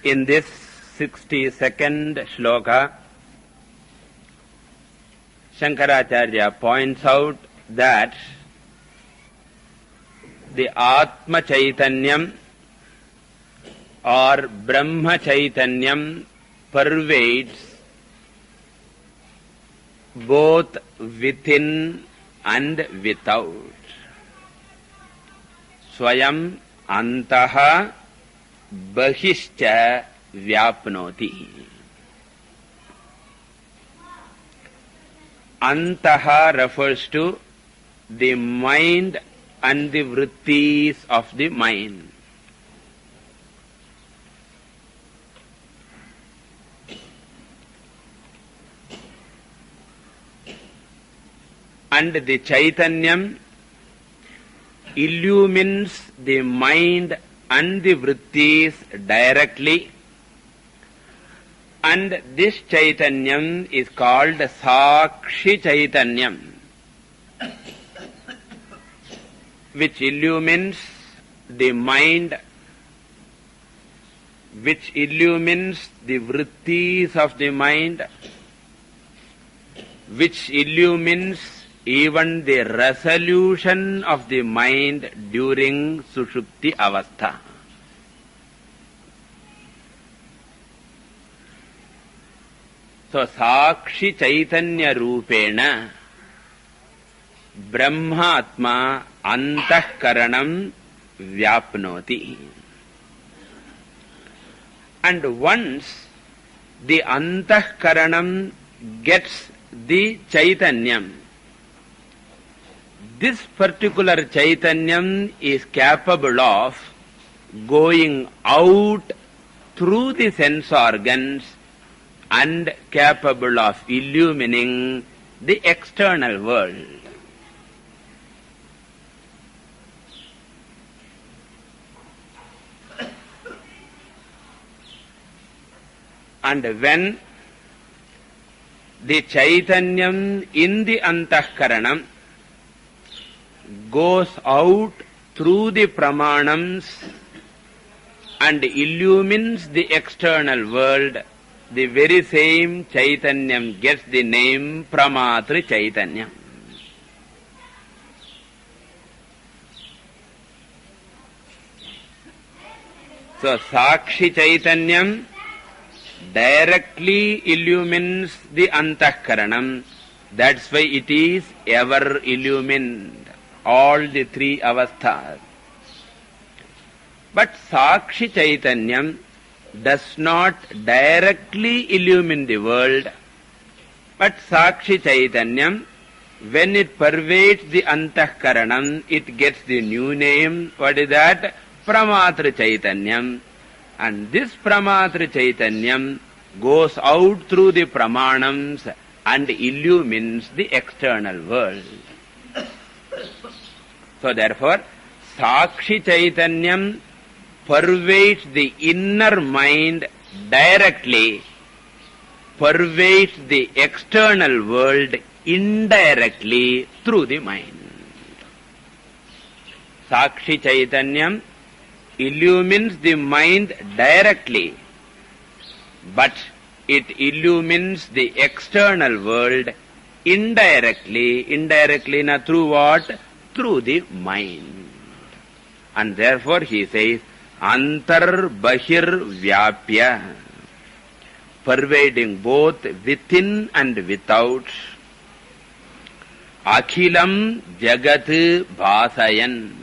In this 62nd shloka, Shankaracharya points out that the Atma Chaitanyam or Brahma Chaitanyam pervades both within and without. Swayam antaha bahishcha vyapnoti. Antaha refers to the mind and the vrittis of the mind. And the Chaitanyam illumines the mind and the vrittis directly, and this Chaitanyam is called Sakshi Chaitanyam, which illumines the mind, which illumines the vrittis of the mind, which illumines even the resolution of the mind during Sushupti Avastha. So, Sakshi Chaitanya Rupena Brahmatma Antahkaranam Vyapnoti. And once the Antahkaranam gets the Chaitanyam, this particular Chaitanyam is capable of going out through the sense organs and capable of illumining the external world. And when the Chaitanyam in the Antahkaranam goes out through the pramanams and illumines the external world, the very same Chaitanyam gets the name Pramatri Chaitanyam. So, Sakshi Chaitanyam directly illumines the Antahkaranam. That's why it is ever illumined, all the three avasthas. But Sakshi Chaitanyam does not directly illumine the world, but Sakshi Chaitanyam, when it pervades the Antahkaranam, it gets the new name. What is that? Pramatra Chaitanyam. And this Pramatra Chaitanyam goes out through the pramanams and illumines the external world. So therefore, Sakshi Chaitanyam pervades the inner mind directly, pervades the external world indirectly through the mind. Sakshi Chaitanyam illumines the mind directly, but it illumines the external world indirectly. Indirectly, na through what? Through the mind. And therefore he says, Antar Bahir Vyapya, pervading both within and without. Akhilam Jagat Bhasayan,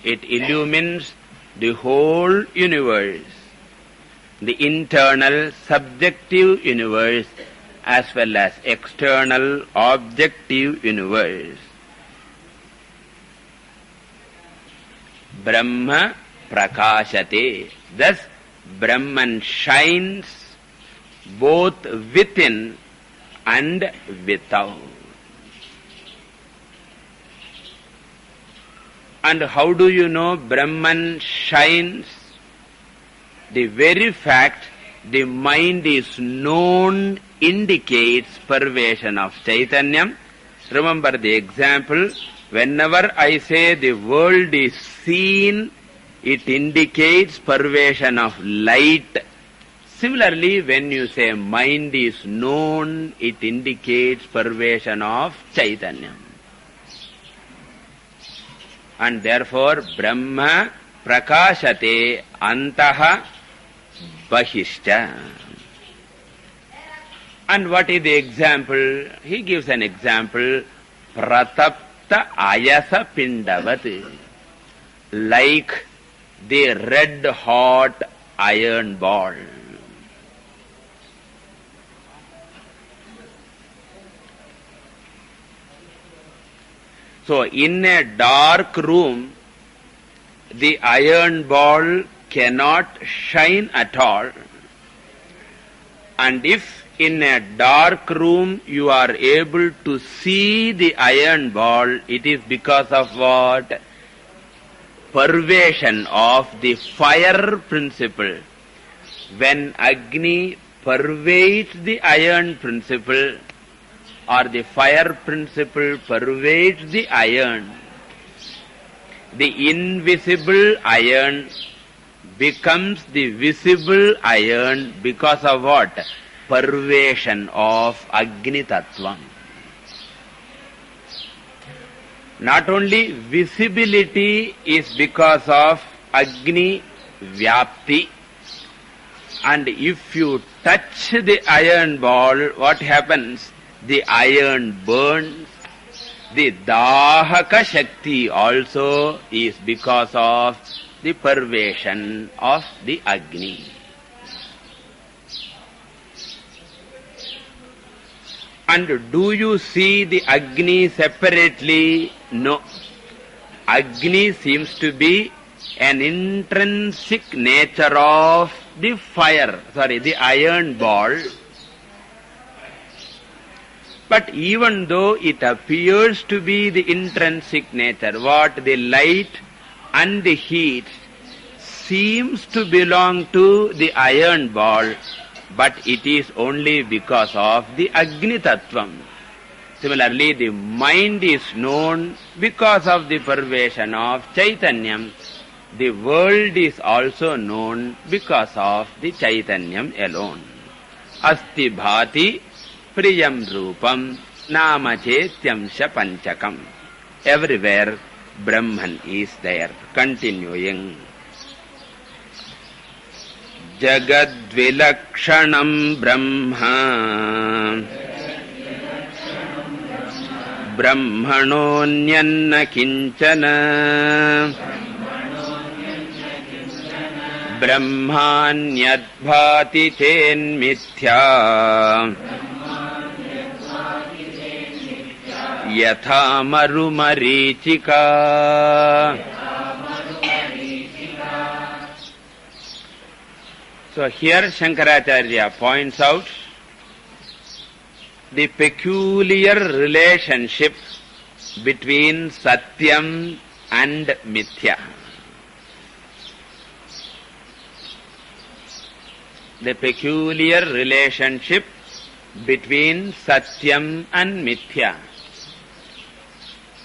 it illumines the whole universe, the internal subjective universe as well as external objective universe. Brahma Prakashate, thus Brahman shines both within and without. And how do you know Brahman shines? The very fact the mind is known indicates pervasion of Chaitanyam. Remember the example, whenever I say the world is seen, it indicates pervasion of light Similarly, when you say mind is known, it indicates pervasion of Chaitanya. And therefore, Brahma prakashate antaha bahishcha. And what is the example? He gives an example, pratapta ayasa pindavat, like the red hot iron ball. So in a dark room, the iron ball cannot shine at all. And if in a dark room you are able to see the iron ball, it is because of what? Pervasion of the fire principle. When Agni pervades the iron principle, or the fire principle pervades the iron, the invisible iron becomes the visible iron because of what? Pervasion of Agni Tattvam. Not only visibility is because of Agni Vyapti, and if you touch the iron ball, what happens? The iron burns. The Dahaka Shakti also is because of the pervasion of the Agni. And do you see the Agni separately? No. Agni seems to be an intrinsic nature of the the iron ball. But even though it appears to be the intrinsic nature, what? The light and the heat seems to belong to the iron ball, but it is only because of the Agni Tattvam. Similarly, the mind is known because of the pervasion of Chaitanyam. The world is also known because of the Chaitanyam alone. Asti bhati priyam rupam nama chetyamsha panchakam. Everywhere Brahman is there. Continuing. Jagadvilakshanam Brahma Brahmanonyanna kinchana Brahmanyadbhati chen mithya Yatha marumarichika. So here Shankaracharya points out the peculiar relationship between Satyam and Mithya. The peculiar relationship between Satyam and Mithya.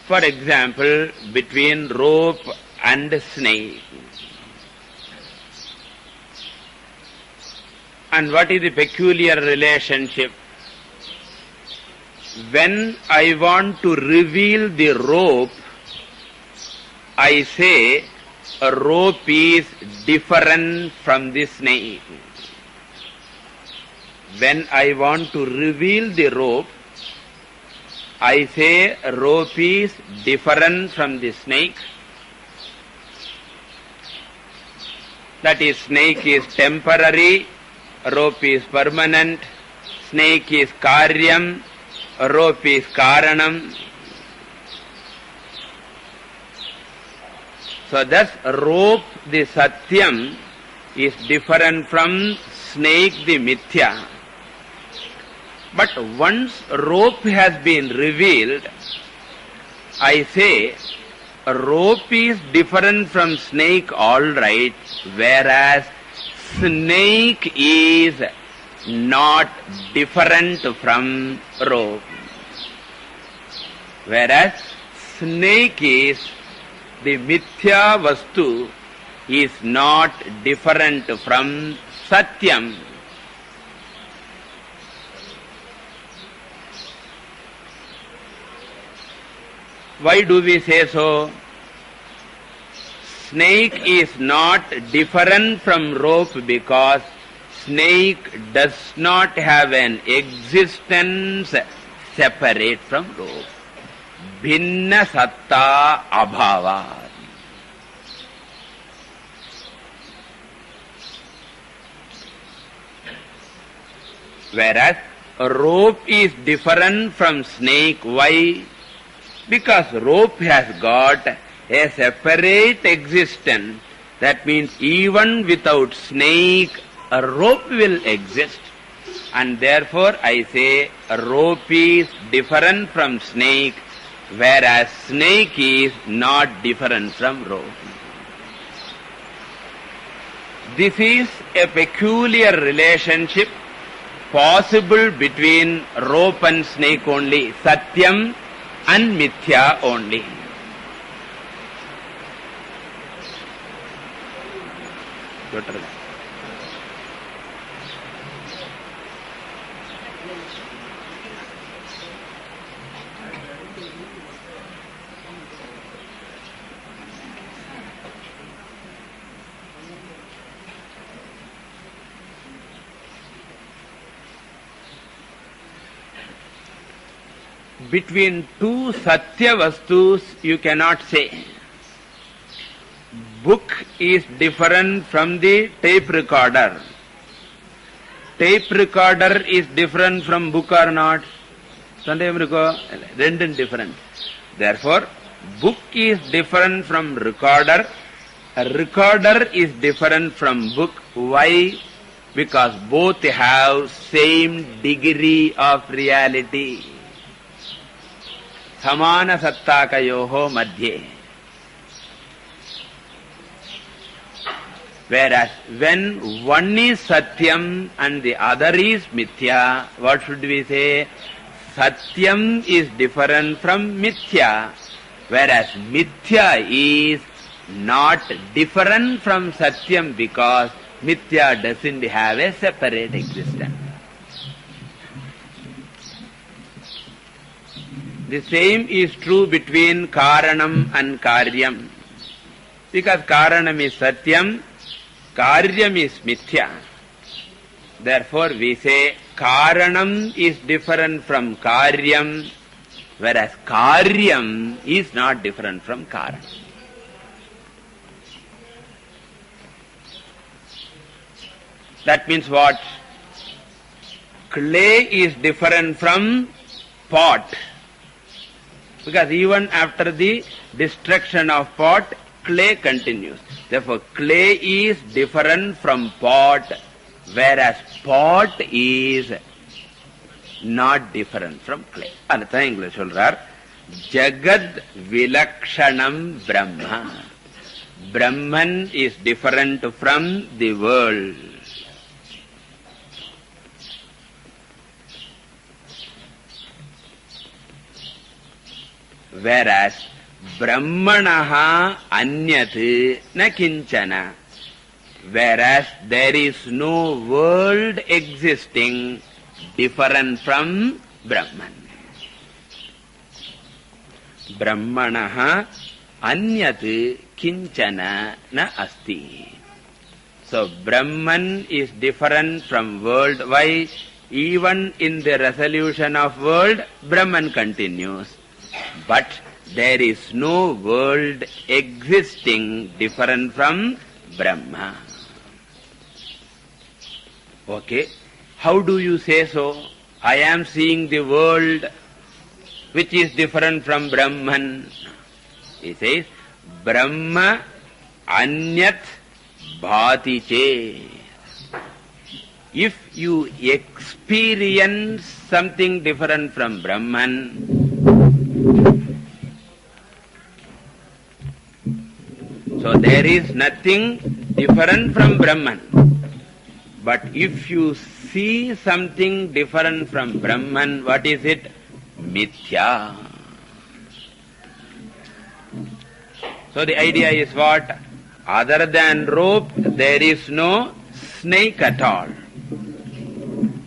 For example, between rope and snake. And what is the peculiar relationship? When I want to reveal the rope, I say a rope is different from the snake. When I want to reveal the rope, I say a rope is different from the snake. That is, snake is temporary, rope is permanent, snake is karyam, rope is karanam. So thus rope, the Satyam, is different from snake, the Mithya. But once rope has been revealed, I say rope is different from snake, all right, whereas snake is not different from rope. Whereas snake is, the Mithya Vastu is not different from Satyam, Why do we say so? Snake is not different from rope because snake does not have an existence separate from rope. Bhinna satta abhava. Whereas a rope is different from snake. Why? Because rope has got a separate existence. That means even without snake, a rope will exist. And therefore I say a rope is different from snake, whereas snake is not different from rope. This is a peculiar relationship possible between rope and snake only, satyam and mithya only. Between two satya vastus you cannot say. Book is different from the tape recorder. Tape recorder is different from book or not? Rendum different. Therefore, book is different from recorder. A recorder is different from book. Why? Because both have same degree of reality. Samana sattakayoho madhye. Whereas when one is satyam and the other is mithya, what should we say? Satyam is different from mithya, whereas mithya is not different from satyam because mithya doesn't have a separate existence. The same is true between karanam and karyam. Because karanam is satyam, karyam is mithya. Therefore we say karanam is different from karyam, whereas karyam is not different from karanam. That means what? Clay is different from pot. Because even after the destruction of pot, clay continues. Therefore, clay is different from pot, whereas pot is not different from clay. Another English சொல்றார், Jagad Vilakshanam Brahma. Brahman is different from the world. Whereas Brahmanaha anyat na kinchana. Whereas there is no world existing different from Brahman. Brahmanaha anyat kinchana na asti. So Brahman is different from world. Why? Even in the resolution of world, Brahman continues. But there is no world existing different from Brahma. Okay. How do you say so? I am seeing the world which is different from Brahman. He says, Brahma anyat bhati che. If you experience something different from Brahman, so there is nothing different from Brahman. But if you see something different from Brahman, what is it? Mithya. So the idea is what? Other than rope, there is no snake at all.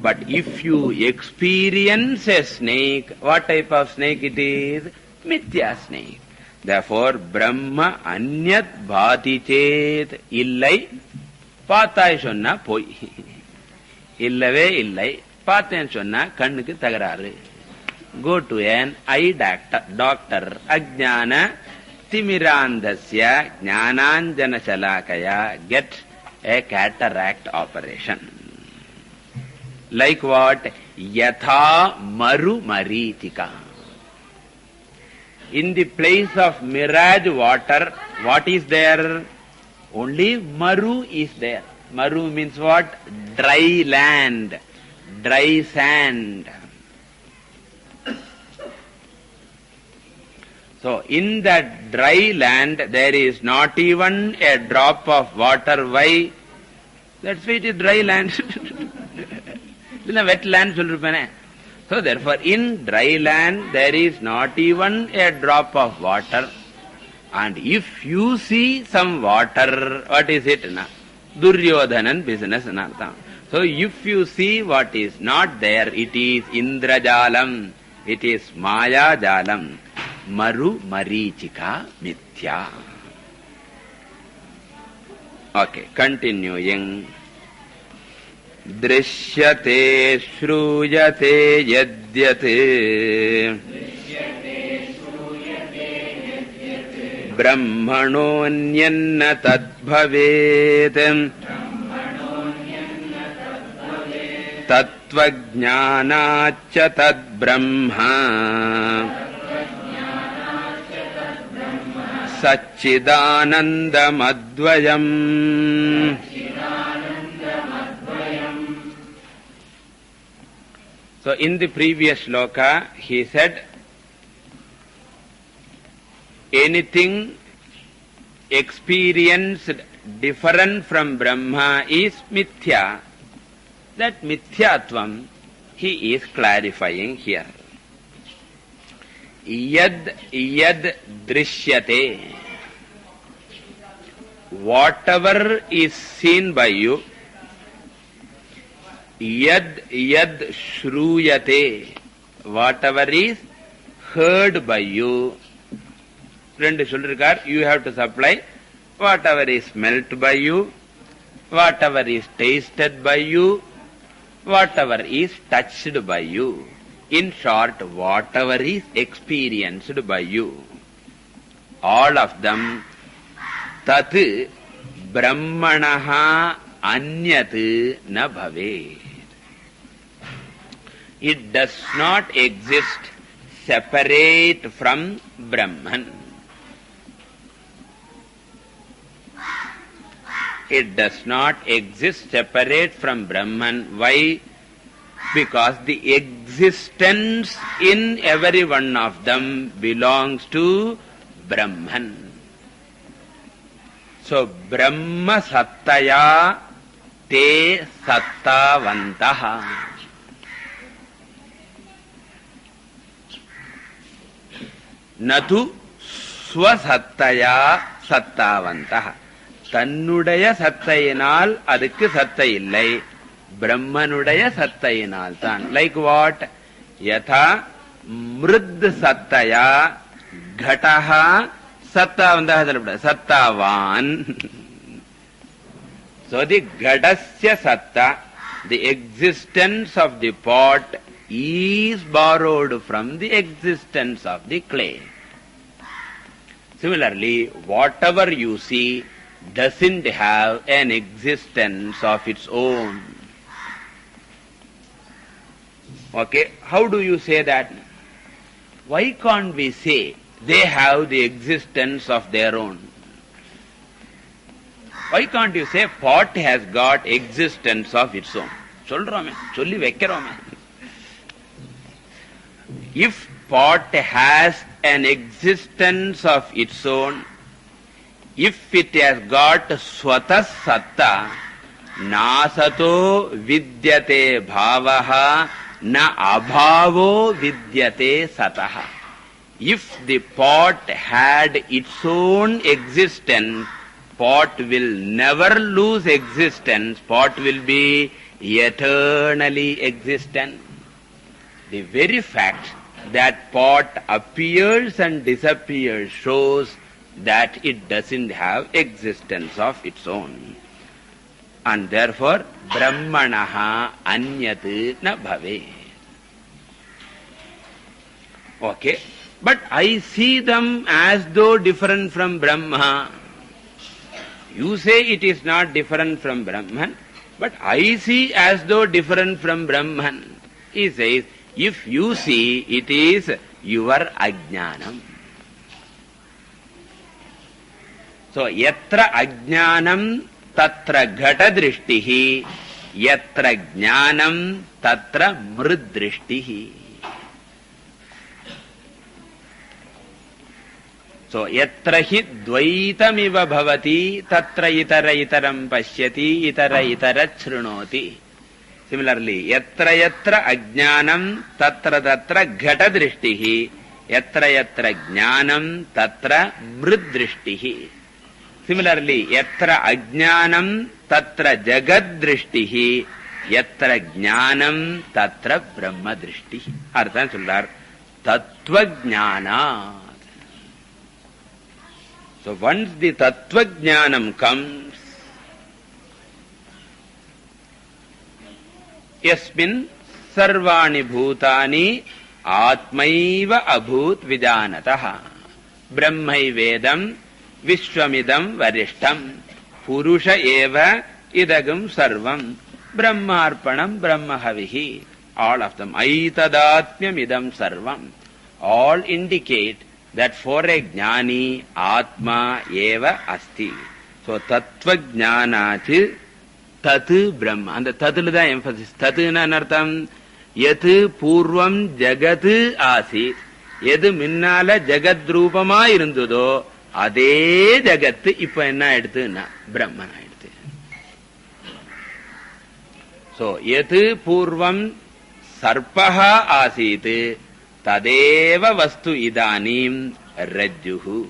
But if you experience a snake, what type of snake it is? Mityasne. Therefore, Brahma anyat bhati chet illai. Paathai sonna poi. Illave illai. Paathen sonna kannukku thagararu. Go to an eye doctor. Ajnana timirandasya jnananjana shalakaya. Get a cataract operation. Like what? Yatha maru maritika. In the place of mirage water, what is there? Only maru is there. Maru means what? Dry land, dry sand. So, in that dry land, there is not even a drop of water. Why? That's why it is dry land. In a wet land, so therefore, in dry land, there is not even a drop of water. And if you see some water, what is it? Duryodhanan business. So, if you see what is not there, it is Indrajalam, it is Maya Jalam. Maru marichika mithya. Okay, continuing. Drishyate shruyate yadyate brahmanonyanna tadbhavet tattvajnanacha tadbrahma Satchidanandamadvayam. So in the previous shloka, he said, anything experienced different from Brahma is mithya. That mithyatvam he is clarifying here. Yad drishyate. Whatever is seen by you. Yad shruyate. Whatever is heard by you. You have to supply whatever is smelt by you, whatever is tasted by you, whatever is touched by you. In short, whatever is experienced by you, all of them, tat brahmanaha anyat na bhavet. It does not exist separate from Brahman. It does not exist separate from Brahman. Why? Because the existence in every one of them belongs to Brahman. So, Brahma sattaya te sattavantaha. Natu swasattaya sattavantaha. Tannudaya sattayinal adukku sattai illai. Brahmanudaya sattayinal than. Like what? Yatha mrud sattaya ghataha sattavantaha sattavan. So the ghadasya satta, the existence of the pot is borrowed from the existence of the clay. Similarly, whatever you see doesn't have an existence of its own. Okay, how do you say that? Why can't we say they have the existence of their own? Why can't you say pot has got existence of its own? Solli vekkarome. If pot has an existence of its own, if it has got swatas satta, nasato vidyate bhavaha, na abhavo vidyate sataha. If the pot had its own existence, pot will never lose existence, pot will be eternally existent. The very fact that pot appears and disappears shows that it doesn't have existence of its own. And therefore, Brahmanaha anyat na bhave. Okay. But I see them as though different from Brahma. You say it is not different from Brahman, but I see as though different from Brahman. He says, if you see, it is your ajnanam. So, yatra ajnanam tatra ghata drishtihi, yatra jnanam tatra mrid drishtihi. So, yatra hi dvaitamiva bhavati, tatra itara itaram pashyati, itara itara chrunoti. Similarly, yatra yatra ajnanam tatra tatra ghata drishtihi, yatra yatra jnanam tatra mrid drishtihi. Similarly, yatra ajnanam tatra jagad drishtihi, yatra jnanam tatra brahma drishtihi. Arthan sollar, tattva jnana. So once the tattva jnanam comes, yasmin sarvani bhutani atmaiva abhut vijanataha. Brahmai vedam vishwamidam varishtam purusha eva idagam sarvam brahmarpanam brahmahavihi. All of them. Aitadatmyam idam sarvam. All indicate that for a jnani, atma eva asti. So, tattva jnanati tatu brahma. And the tatu is the emphasis. Tatu na anartham yatu purvam jagat asit. Yadu minnala jagat rupama irundudo ade jagat ipa enna eduthu na brahmana eduthu. So, yatu purvam sarpaha asit tadeva vastu idanim rajjuhu.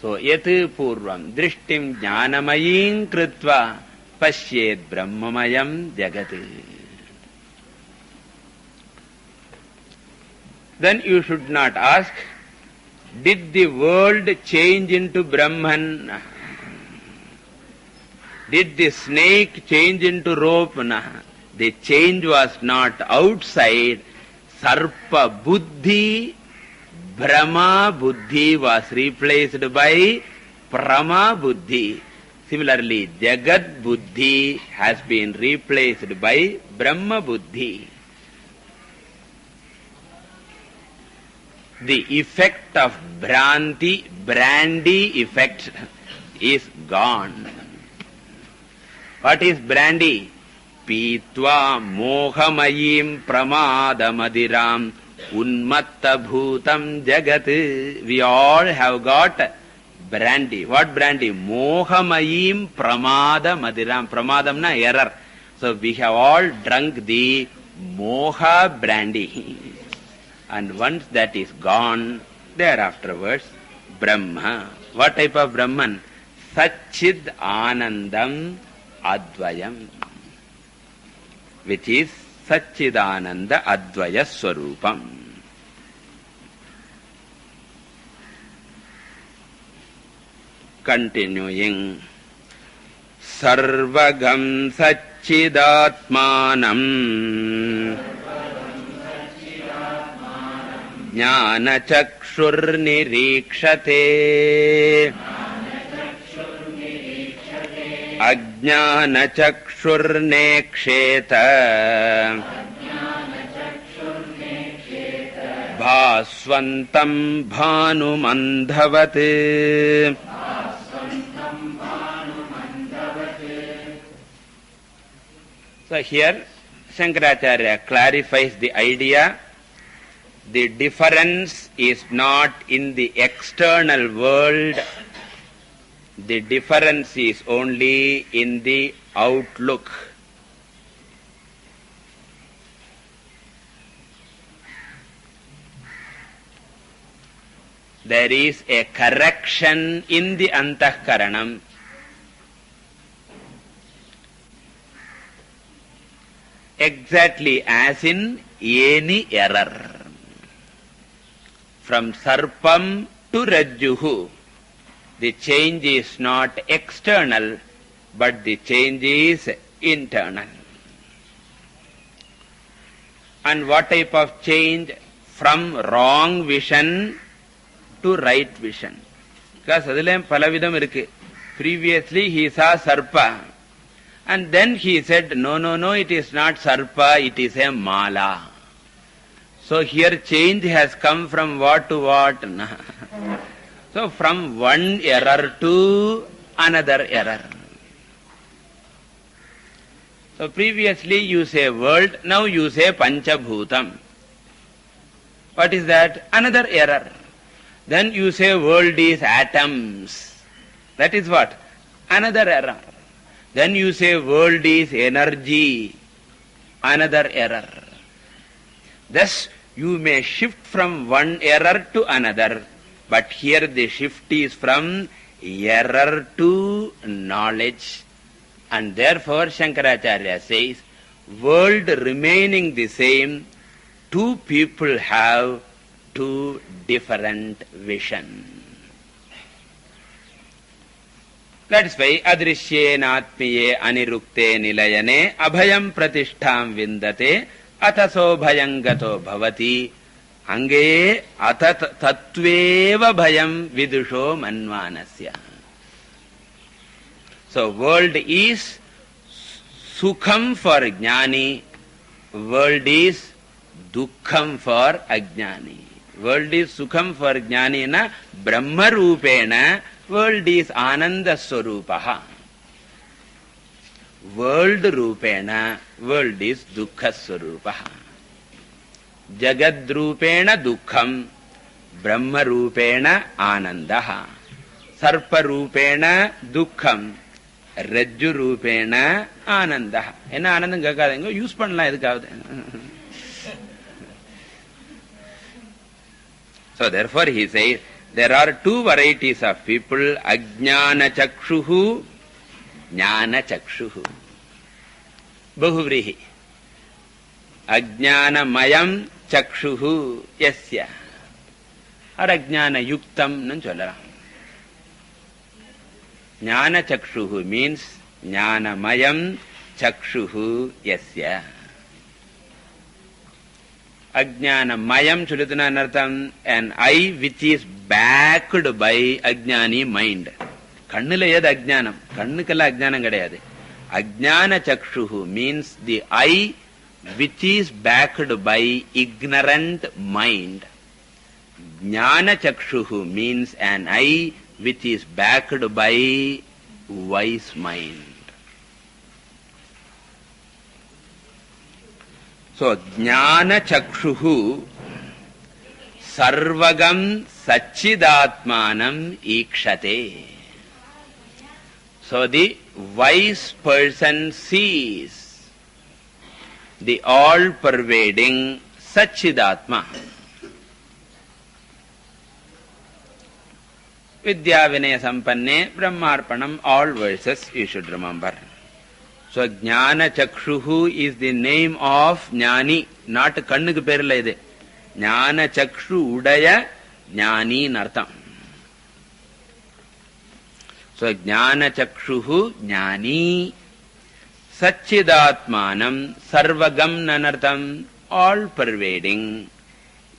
So, yatu purvam drishtim jnanamayim kritva pashyed brahmamayam jagat. Then you should not ask, did the world change into Brahman? Did the snake change into rope? The change was not outside. Sarpa buddhi, Brahma buddhi was replaced by Prama buddhi. Similarly, Jagat buddhi has been replaced by Brahma buddhi. The effect of brandy effect is gone. What is brandy? Pitva mohamayim pramadamadiram unmatta bhutam jagat. We all have got brandy. What brandy? Mohamayim pramadamadiram. Pramadam na error. So we have all drunk the moha brandy. And once that is gone, thereafterwards, Brahma. What type of Brahman? Satchid Anandam Advayam, which is Satchidananda Advaya Swarupam. Continuing. Sarvagam Satchidatmanam Jnana Chakshur Nirikshate Ajnana Chakshur Neksheta Bhasvantam Bhanumandhavat. So here Shankaracharya clarifies the idea. The difference is not in the external world. The difference is only in the outlook. There is a correction in the antahkaranam. exactly as in any error. From sarpam to rajjuhu, the change is not external, but the change is internal. And what type of change? From wrong vision to right vision. Because adilem palavidam irukku. Previously he saw sarpa. And then he said, no, it is not sarpa, it is a mala. So here change has come from what to what? So from one error to another error. So previously you say world, now you say panchabhutam. What is that? Another error. Then you say world is atoms. That is what? Another error. Then you say world is energy. Another error. Thus you may shift from one error to another, but here the shift is from error to knowledge. And therefore Shankaracharya says, world remaining the same, two people have two different vision. That is why adrishyena anirukte nilayane abhayam pratishtham vindate ataso bhayangato bhavati ange atat tatveva bhayam vidusho manvanasya. So world is sukham for jnani, world is dukkham for ajnani. World is sukham for jnani na brahma rupena, world is ananda swarupaha. World rupena, world is dukkha swarupaha. Jagad rupena dukkham, brahma rupena anandaha. Sarpa rupena dukkham, rajju rupena anandaha. Enna anandam kakadhengo use pannalam edukavadhu. So therefore he says, there are two varieties of people, ajnana chakshuhu, jnana chakshuhu. Bahuvrihi. Ajnana mayam chakshuhu yasya. Or ajnana yuktam nu sollaram. Jnana chakshuhu means jnana mayam chakshuhu yasya. Ajnana mayam chulutuna anartham, an eye which is backed by ajnani mind. Kannila yad ajnanam, kannukalla ajnanam kadayadu. Ajnana chakshuhu means the eye which is backed by ignorant mind. Jnana chakshuhu means an eye which is backed by wise mind. So, jnana chakshuhu sarvagam sachidatmanam ikshate. So, the wise person sees the all-pervading Sachidatma. Vidya Vinaya Sampanne Brahmarpanam, all verses you should remember. So, Jnana Chakshuhu is the name of Jnani, not Kannukku perilla idu. Jnana Chakshu Udaya Jnani Nartham. So, Jnana Chakshuhu Jnani Sachidatmanam Sarvagam Nanartham, all pervading.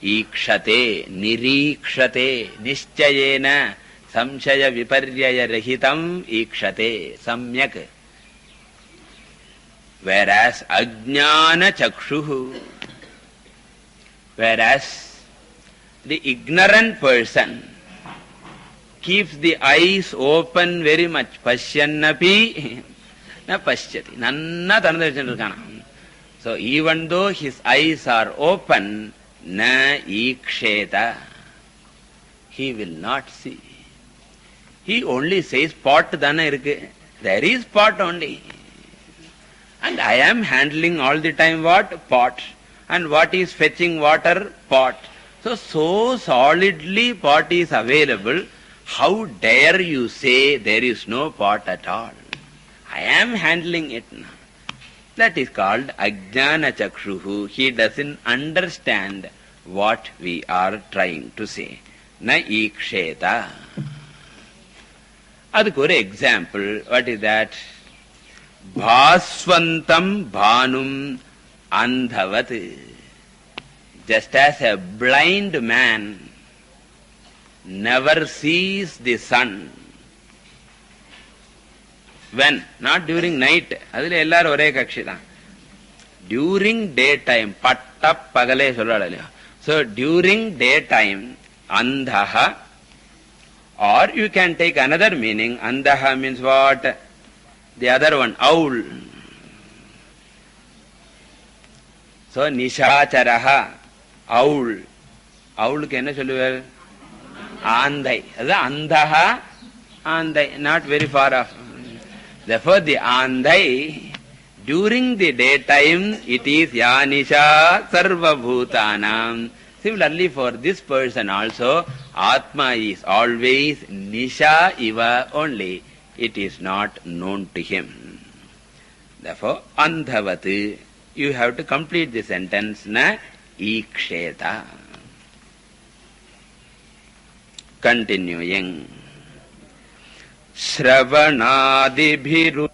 Ikshate, Nirikshate, Nischayena, Samshaya Viparyaya Rahitam, Ikshate, Samyak. Whereas Ajnana Chakshuhu, whereas the ignorant person keeps the eyes open very much. Pashyannapi na pashyati. Nanna tanadachanirukana. So even though his eyes are open, na iksheta, he will not see. He only says pot dana irukku. There is pot only. And I am handling all the time what? Pot. And what is fetching water? Pot. So solidly pot is available. How dare you say there is no pot at all? I am handling it now. That is called Ajnana Chakshuhu. He doesn't understand what we are trying to say. Na iksheta. Adukku oru example. What is that? Bhaswantam bhanum andhavat. Just as a blind man never sees the sun. When? Not during night. Adile ellaru ore kakshi da. During daytime. Patta pagale sollala. So during daytime, andhaha, or you can take another meaning. Andhaha means what? The other one, owl. So nishacharaha, owl. Owl ku enna solluvar? Andhai. Adu andhaha, andhai. Not very far off. Therefore, the andhai, during the daytime, it is yanisha sarva bhutanam. Similarly, for this person also, Atma is always nisha iva only. It is not known to him. Therefore, andhavat, you have to complete the sentence, na iksheta. Continuing. Shravanadibhiru